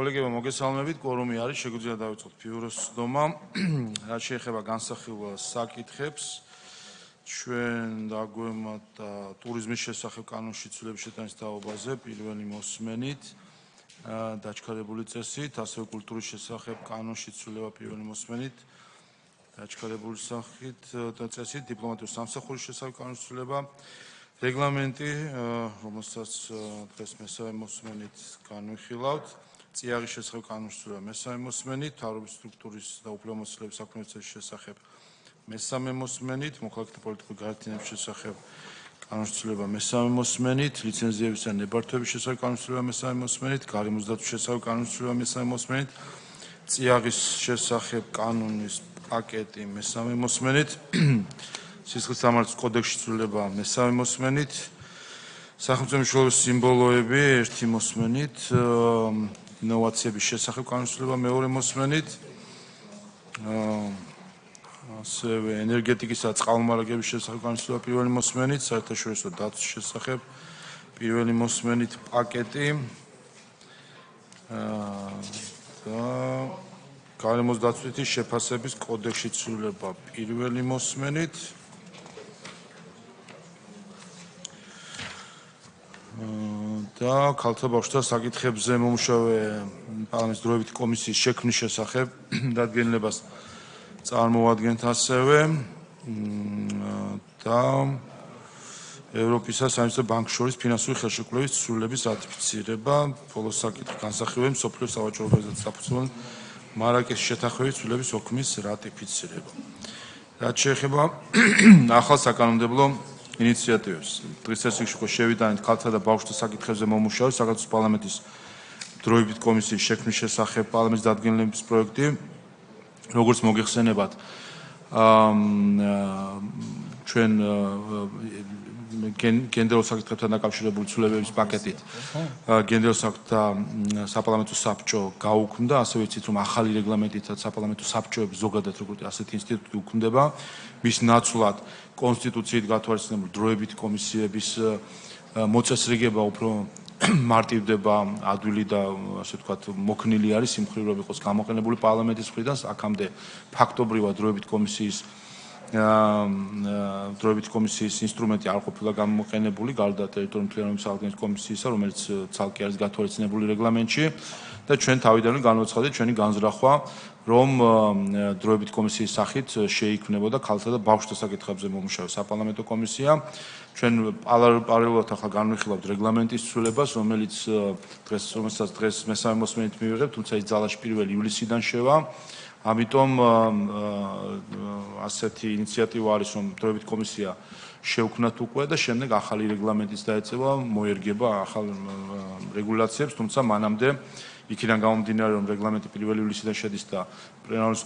კოლეგებო, მოგესალმებით. კვორუმი არის, შეგვიძლია დავიწყოთ ბიუროს სხდომა. რაც შეეხება განსახილველ საკითხებს, ჩვენ დაგვემატა ტურიზმის შესახებ კანონში ცვლილების შეტანის თაობაზე პირველი მოსმენით, დაჩქარებული წესით, ასევე კულტურის შესახებ კანონში ცვლილება პირველი მოსმენით, დაჩქარებული წესით, დიპლომატიური სამსახურის შესახებ კანონში ცვლილება, რეგლამენტი, რომელსაც დღეს მესამე მოსმენით განვიხილავთ, წიაღის შესახებ კანონში ცვლილება მესამე მოსმენით, მთავრობის სტრუქტურის და უფლებამოსილების საქმიანობის შესახებ მესამე მოსმენით, მოქალაქეთა პოლიტიკური გაერთიანების შესახებ კანონში ცვლილება მესამე მოსმენით, ლიცენზიების და ნებართვების შესახებ კანონში ცვლილება მესამე მოსმენით, გარემოს დაცვის შესახებ კანონში ცვლილება მესამე მოსმენით, წიაღის შესახებ კანონის პაკეტი მესამე მოსმენით, სისხლის სამართლის კოდექსში ცვლილება მესამე მოსმენით, სახელმწიფო მნიშვნელობის სიმბოლოები ერთი მოსმენით, ინოვაციების შესახებ კანონში ცვლილება მეორე მოსმენით, ასევე ენერგეტიკის და წყალმომარაგების შესახებ კანონში ცვლილება პირველი მოსმენით, საერთაშორისო დაცვის შესახებ პირველი მოსმენით პაკეტი და გარემოს დაცვითი შეფასების კოდექსში ცვლილება პირველი მოსმენით. და ქალთა ბავშვთა საკითხებზე მომუშავე პარლამენტის დროებითი კომისიის შექმნის შესახებ დადგენილებას წარმოადგენთ ასევე და ევროპისა საინვესტიციო ბანკს შორის ფინანსური ხელშეკრულების ცვლილების რატიფიცირება, ბოლოს საკითხი განსახილველი მსოფლიო სავაჭრო ორგანიზაციის საფუძვლად მარაკეშის შეთანხმების ცვლილების ოქმის რატიფიცირება. რაც შეეხება ახალ საკანონმდებლო ინიციატივებს. დღის წესრიგში უკვე შევიტანეთ ქალთა და ბავშვთა საკითხებზე მომუშავე საქართველოს პარლამენტის დროებითი კომისიის შექმნის შესახებ პარლამენტის დადგენილების პროექტი, როგორც მოგეხსენებათ, ჩვენ გენდერულ საკითხებთან დაკავშირებული ცვლილებების პაკეტით გენდერულ საკითხთა საპარლამენტო საბჭო გაუქმდა, ასევე იცით რომ ახალი რეგლამენტითაც საპარლამენტო საბჭოები ზოგადად როგორც ასეთი ინსტიტუტი უქმდება, მის ნაცვლად კონსტიტუციით გათვალისწინებული დროებითი კომისიების მოწესრიგება უფრო მარტივდება, ადვილი და ასე ვთქვათ მოქნილი არის იმ მხრივ რომ იყოს გამოყენებული პარლამენტის მხრიდან, აქამდე ფაქტობრივად დროებითი კომისიის ინსტრუმენტი არ ყოფილა გამოყენებული გარდა ტერიტორიული მთლიანობის აღდგენის კომისიისა, რომელიც ცალკე არის გათვალისწინებული რეგლამენტში და ჩვენ თავიდანვე განვაცხადეთ ჩვენი განზრახვა, რომ დროებითი კომისიის სახით შეიქმნებოდა ქალთა და ბავშვთა საკითხებზე მომუშავე საპარლამენტო კომისია. ჩვენ პარალელურად ახლა განვიხილავთ რეგლამენტის ცვლილებას, რომელსაც დღეს მესამე მოსმენით მივიღებთ, თუმცა ის ძალაში 1 ივლისიდან შევა. ამიტომ ასეთი ინიციატივა არის, რომ დროებითი კომისია შევქმნათ უკვე და შემდეგ ახალი რეგლამენტის დაეწევა, მოერგება ახალ რეგულაციებს, თუმცა მანამდე იქიდან გამომდინარე, რომ რეგლამენტი 1 ივლისიდან შედის და პლენარული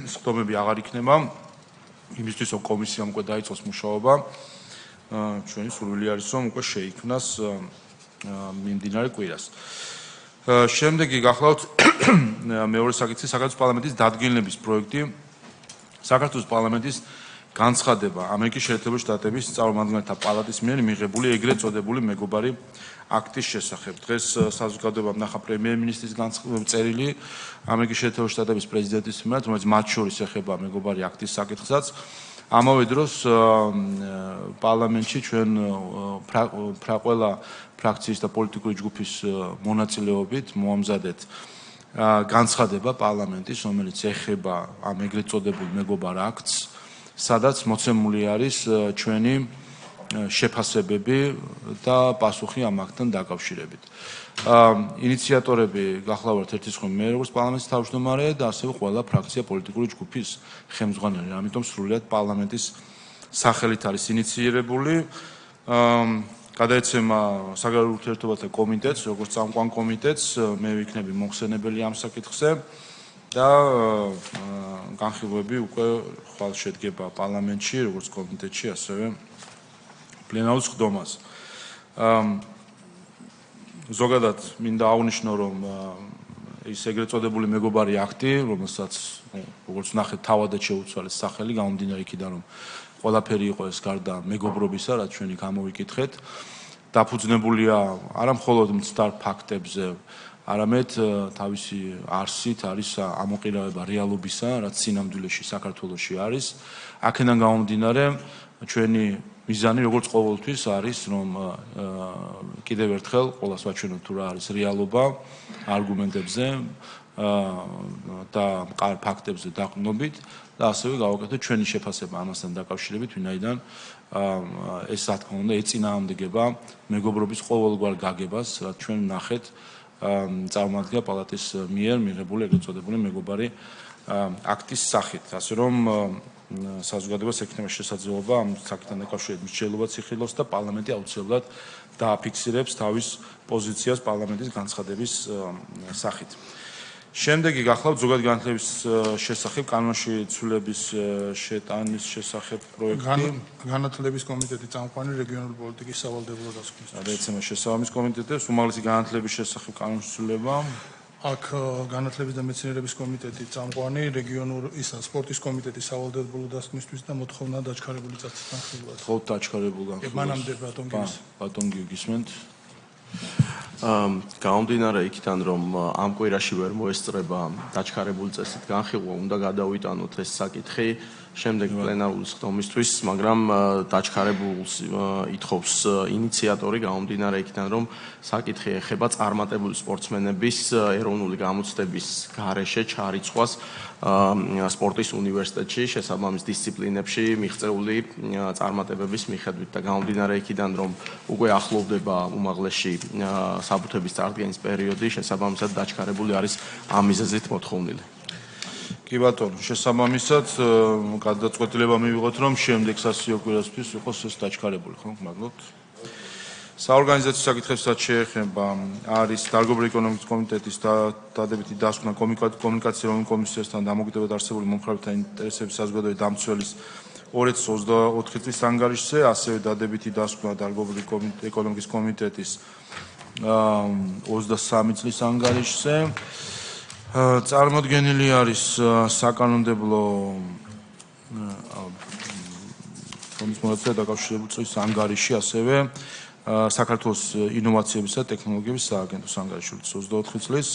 სხდომები აღარ იქნება, იმისთვის რომ კომისიამ უკვე დაიწყოს მუშაობა, ჩვენი სურვილი არის, რომ უკვე შეიქმნას მიმდინარე კვირას. შემდეგი გახლავთ მეორე საკითხი, საქართველოს პარლამენტის დადგენილების პროექტი, საქართველოს პარლამენტის განცხადება ამერიკის შეერთებული შტატების წარმომადგენელთა პალატის მიერ მიღებული ეგრეთ წოდებული მეგობარი აქტის შესახებ. დღეს საზოგადოებამ ნახა პრემიერ-მინისტრის წერილი ამერიკის შეერთებული შტატების პრეზიდენტის მიმართ, რომელიც მათ შორის ეხება მეგობარი აქტის საკითხსაც. ამავე დროს პარლამენტში ჩვენ ყველა ფრაქციის და პოლიტიკური ჯგუფის მონაწილეობით მოამზადეთ განცხადება პარლამენტის, რომელიც ეხება ამ ეგრეთ წოდებულ მეგობარ აქტს, სადაც მოცემული არის ჩვენი შეფასებები და პასუხი ამ აქტთან დაკავშირებით. ინიციატორები გახლავართ ერთის ხომ მე როგორც პარლამენტის თავმჯდომარე და ასევე ყველა ფრაქცია პოლიტიკური ჯგუფის ხელმძღვანელი, ამიტომ სრულიად პარლამენტის სახელით არის ინიცირებული. გადაეცემა საგარეო ურთიერთობათა კომიტეტს, როგორც წამყვან კომიტეტს, მე ვიქნები მომხსენებელი ამ საკითხზე და განხილვები უკვე ხვალ შედგება პარლამენტში, როგორც კომიტეტში, ასევე პლენარულ სხდომაზე. ზოგადად მინდა აღნიშნო, რომ ის ეგრეთ წოდებული მეგობარი აქტი, რომელსაც როგორც ნახეთ, თავადაც შეუცვალეს სახელი, გამომდინარე იქიდან, რომ ყველაფერი იყო ეს გარდა მეგობრობისა, რაც ჩვენი გამოვიკითხეთ, დაფუძნებულია არა მხოლოდ მცდარ ფაქტებზე, არამედ თავისი არსით არის ამოყირავება რეალობისა, რაც სინამდვილეში საქართველოში არის. აქედან გამომდინარე, ჩვენი მიზანი როგორც ყოველთვის არის, რომ კიდევ ერთხელ ყველას ვაჩვენოთ თუ რა არის რეალობა არგუმენტებზე და ფაქტებზე დაყრდნობით და ასევე გავაკეთოთ ჩვენი შეფასება ამასთან დაკავშირებით, ვინაიდან ეს რა თქმა უნდა ეწინააღმდეგება მეგობრობის ყოველგვარ გაგებას, რაც ჩვენ ვნახეთ წარმოადგენდა პალატის მიერ მიღებული ეგრეთ წოდებული მეგობარი აქტის სახით, ასე რომ საზოგადოებას ექნება შესაძლებლობა ამ საკითხთან დაკავშირებით მსჯელობაც იხილოს და პარლამენტი აუცილებლად დააფიქსირებს თავის პოზიციას პარლამენტის განცხადების სახით. შემდეგი გახლავთ ზოგადი განათლების შესახებ კანონში ცვლილების შეტანის შესახებ პროექტი. განათლების კომიტეტი წამყვანი რეგიონული პოლიტიკის სავალდებულო დასკვნის. ეცემა შესაბამის კომიტეტებს უმაღლესი განათლების შესახებ კანონში ცვლილება. აქ განათლების და მეცნიერების კომიტეტი წამყვანი რეგიონული სპორტის კომიტეტის სავალდებულო დასკვნისთვის და მოთხოვნა დაჩქარებული წესის განხილვას. თხოვთ დაჩქარებულ განხილვას. მანამდე ბატონ გისმენთ. გამომდინარე იქიდან, რომ ამ კვირაში ვერ მოესწრება დაჩქარებული წესით განხილვა, უნდა გადავიტანოთ ეს საკითხი შემდეგ პლენარული სხდომისთვის, მაგრამ დაჩქარებულს ითხოვს ინიციატორი გამომდინარე იქიდან, რომ საკითხი ეხება წარმატებული სპორტსმენების ეროვნული გამოცდების გარეშე ჩარიცხვას სპორტის უნივერსიტეტში შესაბამის დისციპლინებში მიღწეული წარმატებების მიხედვით და გამომდინარე იქიდან, რომ უკვე ახლოვდება უმაღლესში საბუთების წარდგენის პერიოდი, შესაბამისად დაჩქარებული არის ამ მიზეზით მოთხოვნილი. კი ბატონო, შესაბამისად გადაწყვეტილება მივიღოთ, რომ შემდეგ სასიო კვირასთვის იყოს ეს დაჩქარებული, ხო? მადლობთ. საორგანიზაციო საკითხებსაც შეეხება არის დარგობრივი ეკონომიკის კომიტეტის დადებითი დასკვნა კომუნიკაციურ კომისიასთან დამოკიდებლად არსებული მომხრეთა ინტერესების საზოგადოებრივი დამცველის 2024 წლის ანგარიშზე, ასევე დადებითი დასკვნა დარგობრივი ეკონომიკის კომიტეტის 23 წლის ანგარიშზე. წარმოდგენილი არის საკანონმდებლო ფონდის მონაცემთა დაკავშირებული წლის ანგარიში, ასევე საქართველოს ინოვაციებისა და ტექნოლოგიების სააგენტოს ანგარიში 24 წლის,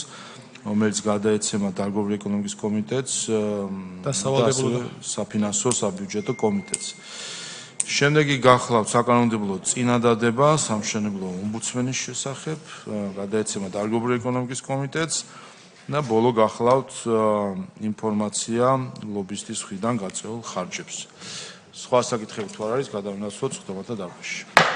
რომელიც გადაეცემა დარგობრივი ეკონომიკის კომიტეტს და საფინანსო საბიუჯეტო კომიტეტს. შემდეგი გახლავთ საკანონმდებლო წინადადება სამშენებლო ომბუდსმენის შესახებ, გადაეცემა დარგობრივი ეკონომიკის კომიტეტს. და ბოლო გახლავთ ინფორმაცია ლობისტის მხრიდან გაწეულ ხარჯებს. სხვა საკითხები თუ არ არის, გადავინაცვლოთ სხდომათა დარგში.